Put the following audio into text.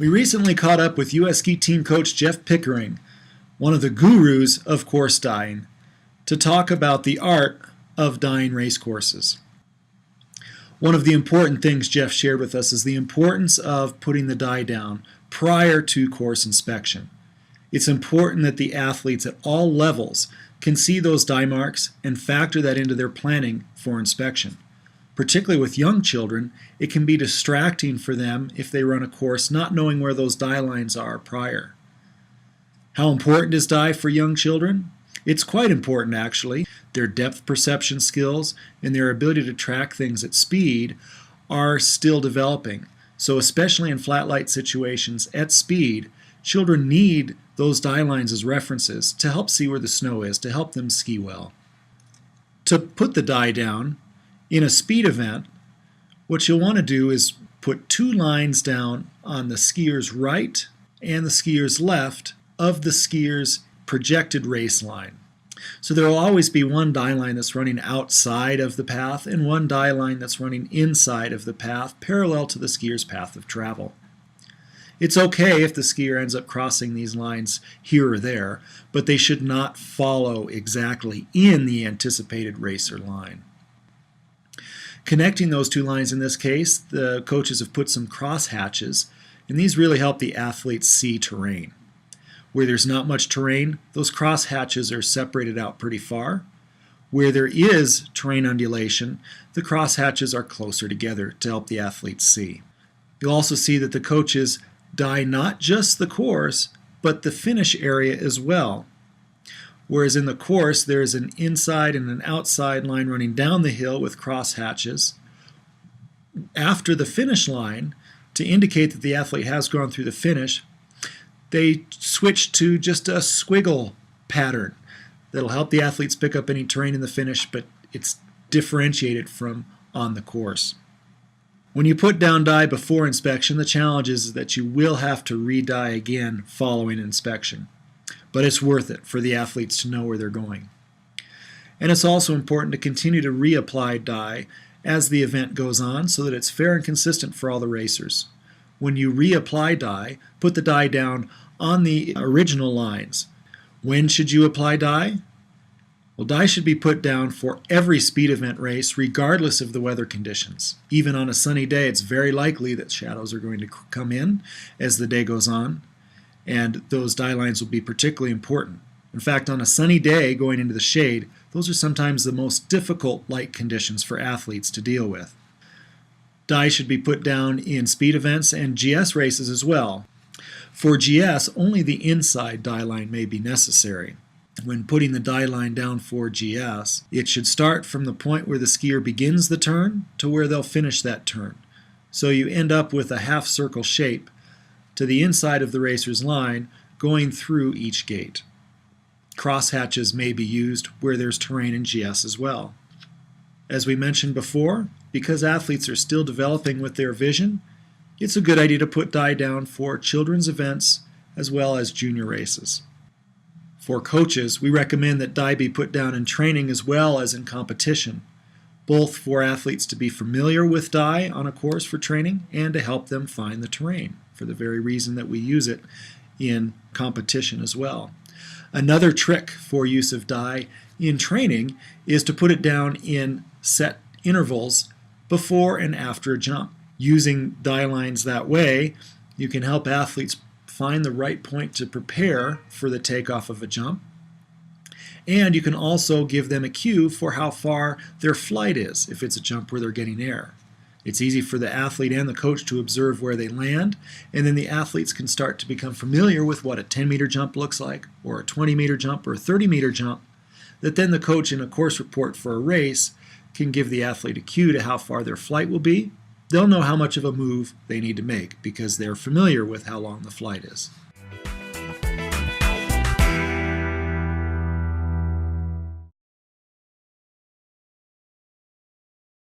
We recently caught up with U.S. ski team coach Jeff Pickering, one of the gurus of course dying, to talk about the art of dying race courses. One of the important things Jeff shared with us is the importance of putting the die down prior to course inspection. It's important that the athletes at all levels can see those die marks and factor that into their planning for inspection. Particularly with young children, it can be distracting for them if they run a course not knowing where those die lines are prior. How important is die for young children? It's quite important actually. Their depth perception skills and their ability to track things at speed are still developing. So especially in flat light situations at speed, children need those die lines as references to help see where the snow is, to help them ski well. To put the die down in a speed event, what you'll want to do is put two lines down on the skier's right and the skier's left of the skier's projected race line. So there will always be one die line that's running outside of the path and one die line that's running inside of the path, parallel to the skier's path of travel. It's okay if the skier ends up crossing these lines here or there, but they should not follow exactly in the anticipated racer line. Connecting those two lines in this case, the coaches have put some cross hatches, and these really help the athletes see terrain. Where there's not much terrain, those cross hatches are separated out pretty far. Where there is terrain undulation, the cross hatches are closer together to help the athletes see. You'll also see that the coaches die not just the course, but the finish area as well. Whereas in the course, there's an inside and an outside line running down the hill with cross hatches. After the finish line, to indicate that the athlete has gone through the finish, they switch to just a squiggle pattern that'll help the athletes pick up any terrain in the finish, but it's differentiated from on the course. When you put down die before inspection, the challenge is that you will have to re-die again following inspection. But it's worth it for the athletes to know where they're going. And it's also important to continue to reapply die as the event goes on so that it's fair and consistent for all the racers. When you reapply die, put the die down on the original lines. When should you apply die? Well, die should be put down for every speed event race regardless of the weather conditions. Even on a sunny day, it's very likely that shadows are going to come in as the day goes on, and those die lines will be particularly important. In fact, on a sunny day going into the shade, those are sometimes the most difficult light conditions for athletes to deal with. Die should be put down in speed events and GS races as well. For GS, only the inside die line may be necessary. When putting the die line down for GS, it should start from the point where the skier begins the turn to where they'll finish that turn. So you end up with a half circle shape to the inside of the racer's line going through each gate. Cross hatches may be used where there's terrain in GS as well. As we mentioned before, because athletes are still developing with their vision, it's a good idea to put die down for children's events as well as junior races. For coaches, we recommend that die be put down in training as well as in competition, both for athletes to be familiar with die on a course for training and to help them find the terrain, for the very reason that we use it in competition as well. Another trick for use of die in training is to put it down in set intervals before and after a jump. Using die lines that way, you can help athletes find the right point to prepare for the takeoff of a jump, and you can also give them a cue for how far their flight is if it's a jump where they're getting air. It's easy for the athlete and the coach to observe where they land, and then the athletes can start to become familiar with what a 10-meter jump looks like, or a 20-meter jump, or a 30-meter jump, that then the coach in a course report for a race can give the athlete a cue to how far their flight will be. They'll know how much of a move they need to make because they're familiar with how long the flight is.